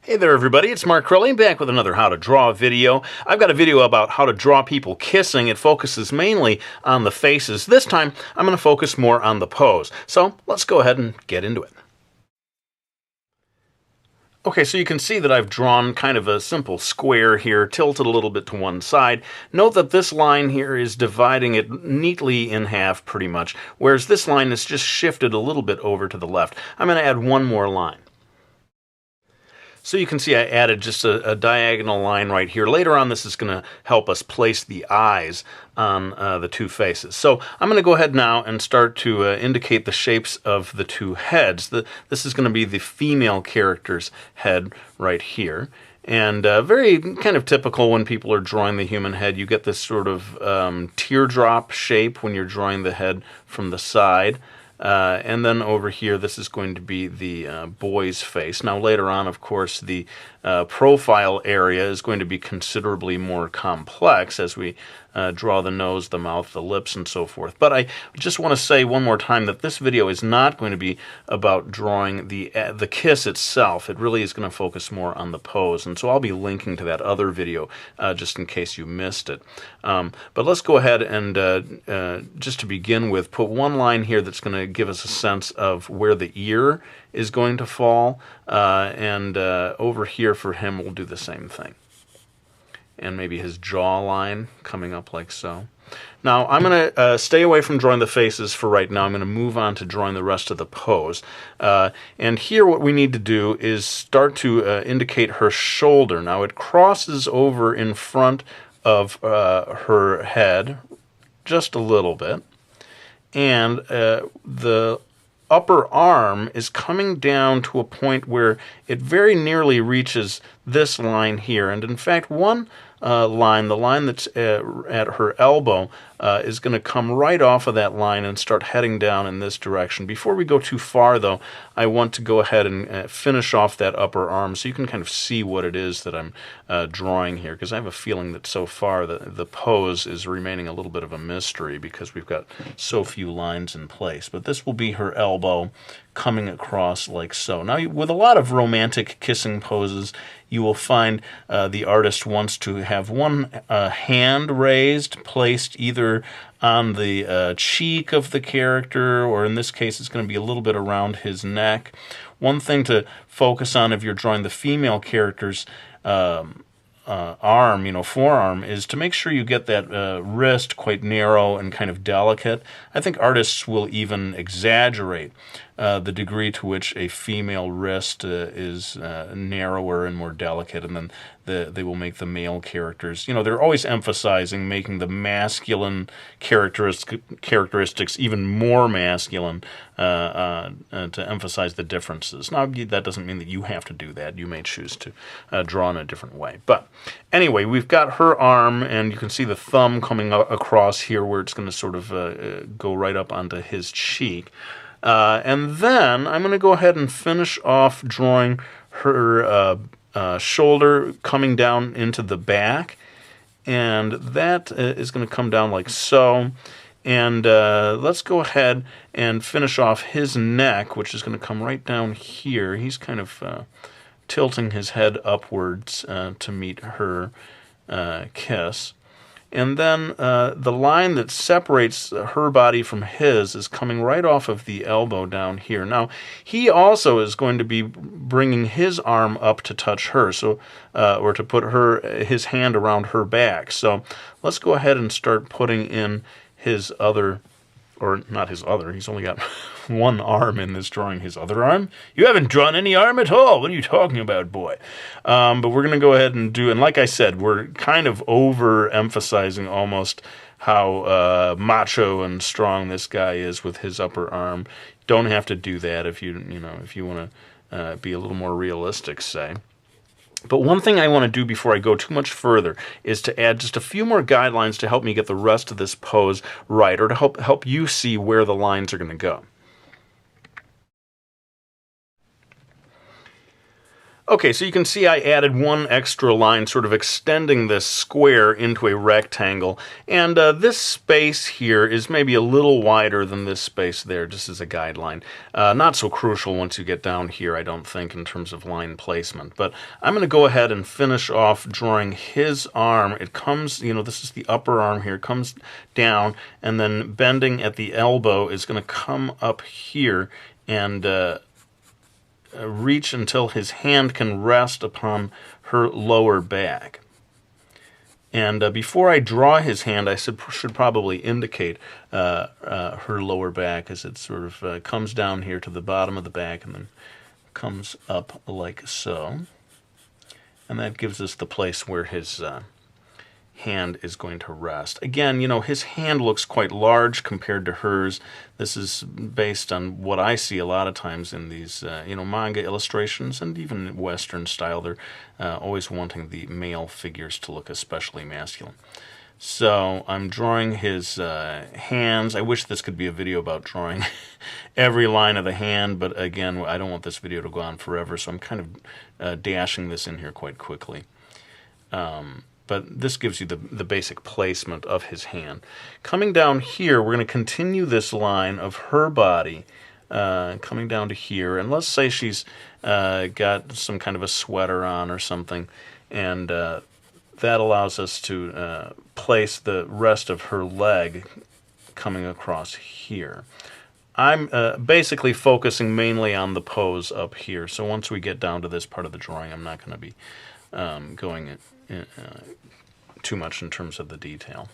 Hey there everybody, it's Mark Crowley back with another How to Draw video. I've got a video about how to draw people kissing. It focuses mainly on the faces. This time I'm going to focus more on the pose. So let's go ahead and get into it. Okay, so you can see that I've drawn kind of a simple square here, tilted a little bit to one side. Note that this line here is dividing it neatly in half pretty much, whereas this line is just shifted a little bit over to the left. I'm going to add one more line. So you can see I added just a diagonal line right here. Later on, this is going to help us place the eyes on the two faces. So I'm going to go ahead now and start to indicate the shapes of the two heads. This is going to be the female character's head right here. And very kind of typical when people are drawing the human head. You get this sort of teardrop shape when you're drawing the head from the side. And then over here, this is going to be the boy's face. Now, later on, of course, the profile area is going to be considerably more complex as we draw the nose, the mouth, the lips, and so forth. But I just want to say one more time that this video is not going to be about drawing the kiss itself. It really is going to focus more on the pose. And so I'll be linking to that other video just in case you missed it. But let's go ahead and just to begin with, put one line here that's going to give us a sense of where the ear is going to fall. And over here for him, we'll do the same thing. And maybe his jawline coming up like so. Now, I'm going to stay away from drawing the faces for right now. I'm going to move on to drawing the rest of the pose. And here what we need to do is start to indicate her shoulder. Now, it crosses over in front of her head just a little bit. And the upper arm is coming down to a point where it very nearly reaches this line here. And in fact, one line, the line that's at her elbow, is going to come right off of that line and start heading down in this direction. Before we go too far, though, I want to go ahead and finish off that upper arm so you can kind of see what it is that I'm drawing here, because I have a feeling that so far the pose is remaining a little bit of a mystery because we've got so few lines in place. But this will be her elbow coming across like so. Now, with a lot of romantic kissing poses, you will find the artist wants to have one hand raised, placed either on the cheek of the character, or in this case, it's going to be a little bit around his neck. One thing to focus on if you're drawing the female character's arm, forearm, is to make sure you get that wrist quite narrow and kind of delicate. I think artists will even exaggerate the degree to which a female wrist is narrower and more delicate, and then they will make the male characters, they're always emphasizing making the masculine characteristics even more masculine to emphasize the differences. Now, that doesn't mean that you have to do that. You may choose to draw in a different way. But anyway, we've got her arm, and you can see the thumb coming across here where it's going to sort of go right up onto his cheek. And then I'm going to go ahead and finish off drawing her shoulder coming down into the back, and that is going to come down like so. And let's go ahead and finish off his neck, which is going to come right down here. He's kind of tilting his head upwards to meet her kiss. And then the line that separates her body from his is coming right off of the elbow down here. Now, he also is going to be bringing his arm up to touch her, so or to put his hand around her back. So let's go ahead and start putting in his other, or not his other, he's only got one arm in this drawing. His other arm? You haven't drawn any arm at all. What are you talking about, boy? But we're going to go ahead and do, and like I said, we're kind of over-emphasizing almost how macho and strong this guy is with his upper arm. Don't have to do that if if you want to be a little more realistic, say. But one thing I want to do before I go too much further is to add just a few more guidelines to help me get the rest of this pose right, or to help you see where the lines are going to go. Okay, so you can see I added one extra line sort of extending this square into a rectangle, and this space here is maybe a little wider than this space there, just as a guideline. Not so crucial once you get down here, I don't think, in terms of line placement. But I'm going to go ahead and finish off drawing his arm. It comes, this is the upper arm here, it comes down, and then bending at the elbow is going to come up here and reach until his hand can rest upon her lower back. And before I draw his hand, I should probably indicate her lower back as it sort of comes down here to the bottom of the back and then comes up like so. And that gives us the place where his hand is going to rest. Again, his hand looks quite large compared to hers. This is based on what I see a lot of times in these, manga illustrations and even Western style. They're always wanting the male figures to look especially masculine. So I'm drawing his hands. I wish this could be a video about drawing every line of the hand, but again, I don't want this video to go on forever, so I'm kind of dashing this in here quite quickly. But this gives you the basic placement of his hand. Coming down here, we're going to continue this line of her body, coming down to here. And let's say she's got some kind of a sweater on or something, and that allows us to place the rest of her leg coming across here. I'm basically focusing mainly on the pose up here. So once we get down to this part of the drawing, I'm not going to be going too much in terms of the detail.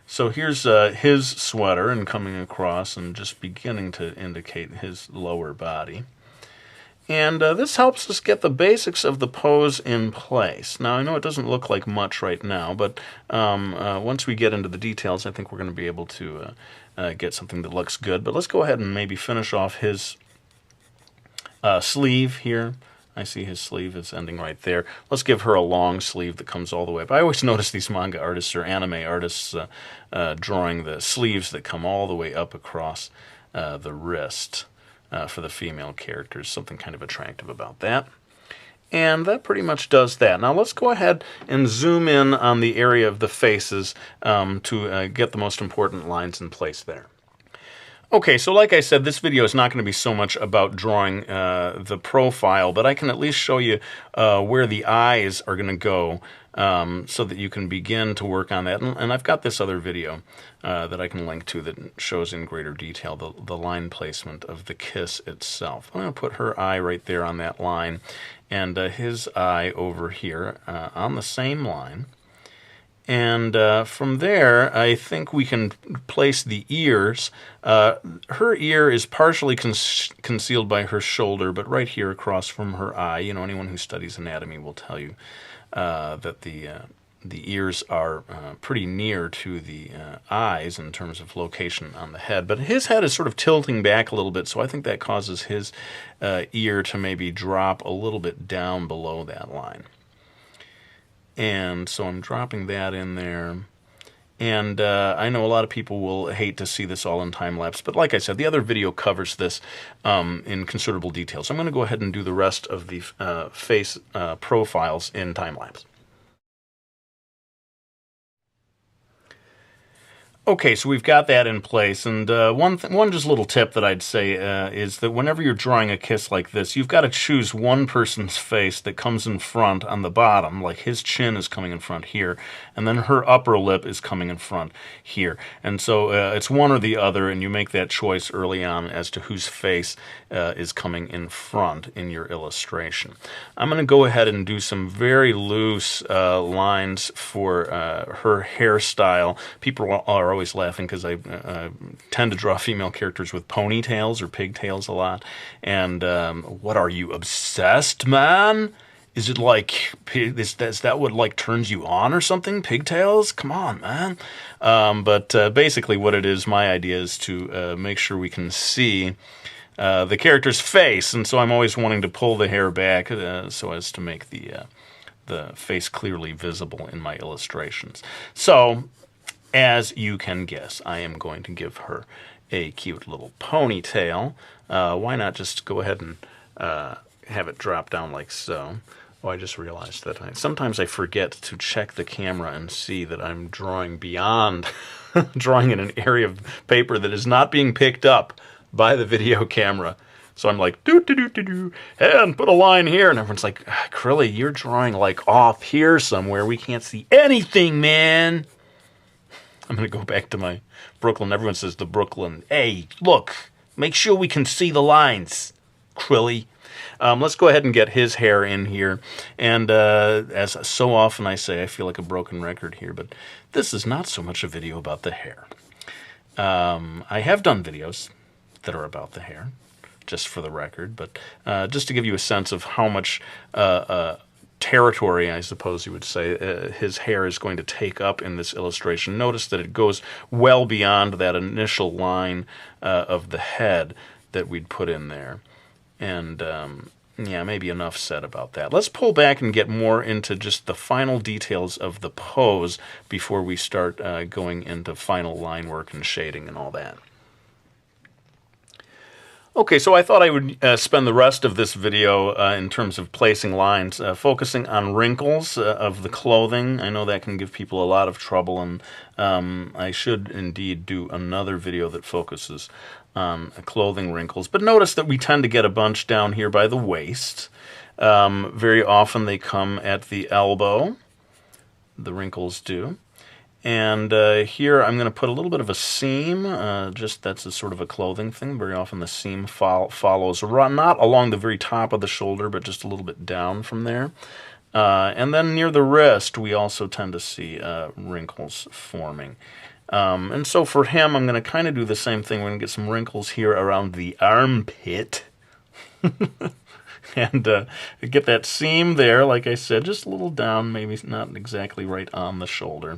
So here's his sweater and coming across and just beginning to indicate his lower body. And this helps us get the basics of the pose in place. Now, I know it doesn't look like much right now, but once we get into the details, I think we're going to be able to get something that looks good. But let's go ahead and maybe finish off his sleeve here. I see his sleeve is ending right there. Let's give her a long sleeve that comes all the way up. I always notice these manga artists or anime artists drawing the sleeves that come all the way up across the wrist for the female characters. Something kind of attractive about that. And that pretty much does that. Now let's go ahead and zoom in on the area of the faces to get the most important lines in place there. Okay, so like I said, this video is not going to be so much about drawing the profile, but I can at least show you where the eyes are going to go so that you can begin to work on that. And I've got this other video that I can link to that shows in greater detail the line placement of the kiss itself. I'm going to put her eye right there on that line and his eye over here on the same line. And from there, I think we can place the ears. Her ear is partially concealed by her shoulder, but right here across from her eye, anyone who studies anatomy will tell you that the ears are pretty near to the eyes in terms of location on the head. But his head is sort of tilting back a little bit, so I think that causes his ear to maybe drop a little bit down below that line. And so I'm dropping that in there. And I know a lot of people will hate to see this all in time-lapse, but like I said, the other video covers this in considerable detail. So I'm going to go ahead and do the rest of the face profiles in time-lapse. Okay, so we've got that in place, and one just little tip that I'd say is that whenever you're drawing a kiss like this, you've got to choose one person's face that comes in front on the bottom, like his chin is coming in front here, and then her upper lip is coming in front here. And so it's one or the other, and you make that choice early on as to whose face is coming in front in your illustration. I'm going to go ahead and do some very loose lines for her hairstyle. People are always laughing because I tend to draw female characters with ponytails or pigtails a lot. And what are you, obsessed, man? Is it like, is that what like turns you on or something? Pigtails? Come on, man. But basically what it is, my idea is to make sure we can see the character's face. And so I'm always wanting to pull the hair back so as to make the face clearly visible in my illustrations. So, as you can guess, I am going to give her a cute little ponytail. Why not just go ahead and have it drop down like so. Oh, I just realized that sometimes I forget to check the camera and see that I'm drawing beyond, drawing in an area of paper that is not being picked up by the video camera. So I'm like, do, and put a line here. And everyone's like, Crilly, you're drawing like off here somewhere. We can't see anything, man. I'm going to go back to my Brooklyn. Everyone says to Brooklyn, hey, look, make sure we can see the lines, Crilly. Let's go ahead and get his hair in here. And as so often I say, I feel like a broken record here, but this is not so much a video about the hair. I have done videos that are about the hair, just for the record, but just to give you a sense of how much territory, I suppose you would say, his hair is going to take up in this illustration. Notice that it goes well beyond that initial line of the head that we'd put in there. And yeah, maybe enough said about that. Let's pull back and get more into just the final details of the pose before we start going into final line work and shading and all that. Okay, so I thought I would spend the rest of this video in terms of placing lines, focusing on wrinkles of the clothing. I know that can give people a lot of trouble, and I should indeed do another video that focuses on clothing wrinkles. But notice that we tend to get a bunch down here by the waist. Very often they come at the elbow. The wrinkles do. And here I'm going to put a little bit of a seam, just that's a sort of a clothing thing. Very often the seam follows, not along the very top of the shoulder, but just a little bit down from there. And then near the wrist, we also tend to see wrinkles forming. And so for him, I'm going to kind of do the same thing. We're going to get some wrinkles here around the armpit. And get that seam there, like I said, just a little down, maybe not exactly right on the shoulder.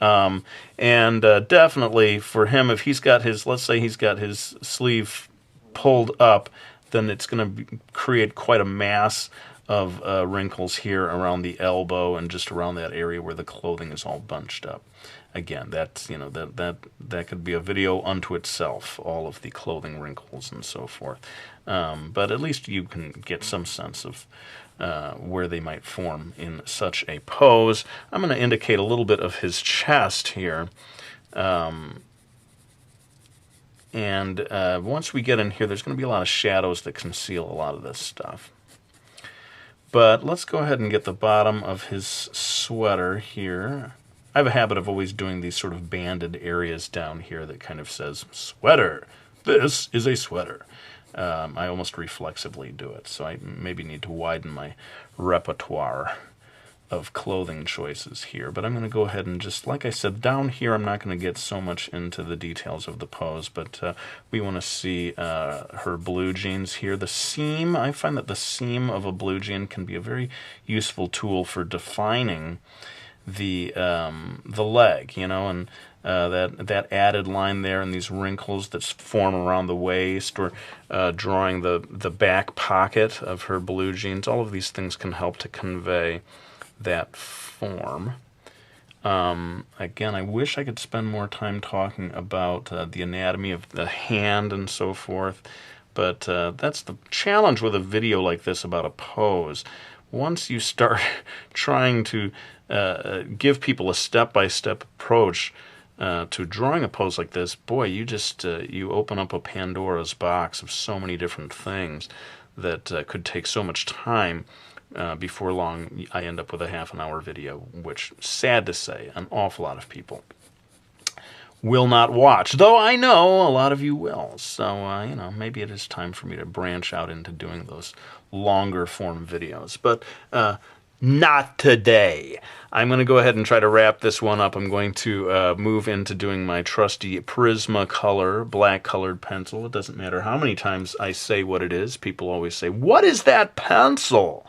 And definitely for him, if he's got his, let's say he's got his sleeve pulled up, then it's going to create quite a mass of wrinkles here around the elbow and just around that area where the clothing is all bunched up. Again, that's, you know, that could be a video unto itself, all of the clothing wrinkles and so forth. But at least you can get some sense of where they might form in such a pose. I'm going to indicate a little bit of his chest here. And once we get in here, there's going to be a lot of shadows that conceal a lot of this stuff. But let's go ahead and get the bottom of his sweater here. I have a habit of always doing these sort of banded areas down here that kind of says, sweater, this is a sweater. I almost reflexively do it, so I maybe need to widen my repertoire of clothing choices here. But I'm going to go ahead and just, like I said, down here I'm not going to get so much into the details of the pose, but we want to see her blue jeans here. The seam, I find that the seam of a blue jean can be a very useful tool for defining the leg, you know, and that added line there and these wrinkles that form around the waist, or drawing the back pocket of her blue jeans. All of these things can help to convey that form. Again, I wish I could spend more time talking about the anatomy of the hand and so forth, but that's the challenge with a video like this about a pose. Once you start trying to give people a step-by-step approach to drawing a pose like this, boy, you just you open up a Pandora's box of so many different things that could take so much time. Before long, I end up with a half-an-hour video, which, sad to say, an awful lot of people will not watch. Though I know a lot of you will. So, you know, maybe it is time for me to branch out into doing those longer-form videos. But not today. I'm going to go ahead and try to wrap this one up. I'm going to move into doing my trusty Prismacolor black-colored pencil. It doesn't matter how many times I say what it is. People always say, "What is that pencil?"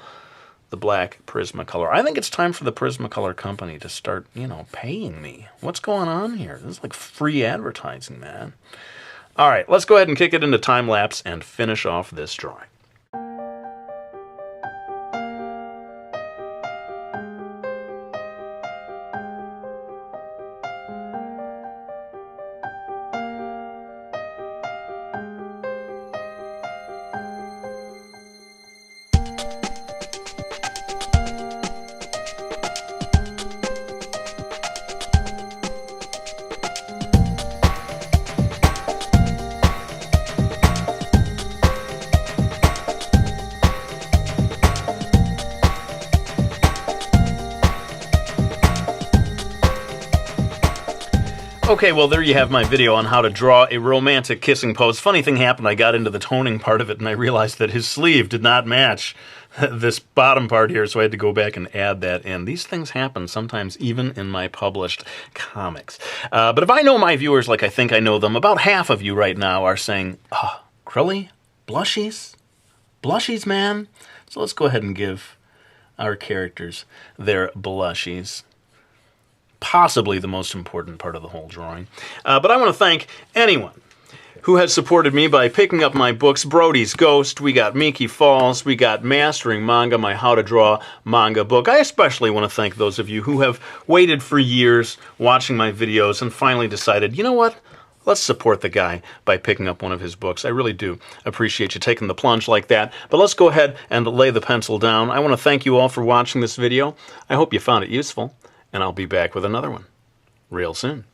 The black Prismacolor. I think it's time for the Prismacolor company to start, you know, paying me. What's going on here? This is like free advertising, man. All right, let's go ahead and kick it into time-lapse and finish off this drawing. Okay, well, there you have my video on how to draw a romantic kissing pose. Funny thing happened, I got into the toning part of it and I realized that his sleeve did not match this bottom part here, so I had to go back and add that in. These things happen sometimes even in my published comics. But if I know my viewers like I think I know them, about half of you right now are saying, oh, Crilly? Blushies? Blushies, man? So let's go ahead and give our characters their blushies. Possibly the most important part of the whole drawing. But I want to thank anyone who has supported me by picking up my books. Brody's Ghost, we got Miki Falls, we got Mastering Manga, my How to Draw manga book. I especially want to thank those of you who have waited for years watching my videos and finally decided, you know what? Let's support the guy by picking up one of his books. I really do appreciate you taking the plunge like that. But let's go ahead and lay the pencil down. I want to thank you all for watching this video. I hope you found it useful, and I'll be back with another one real soon.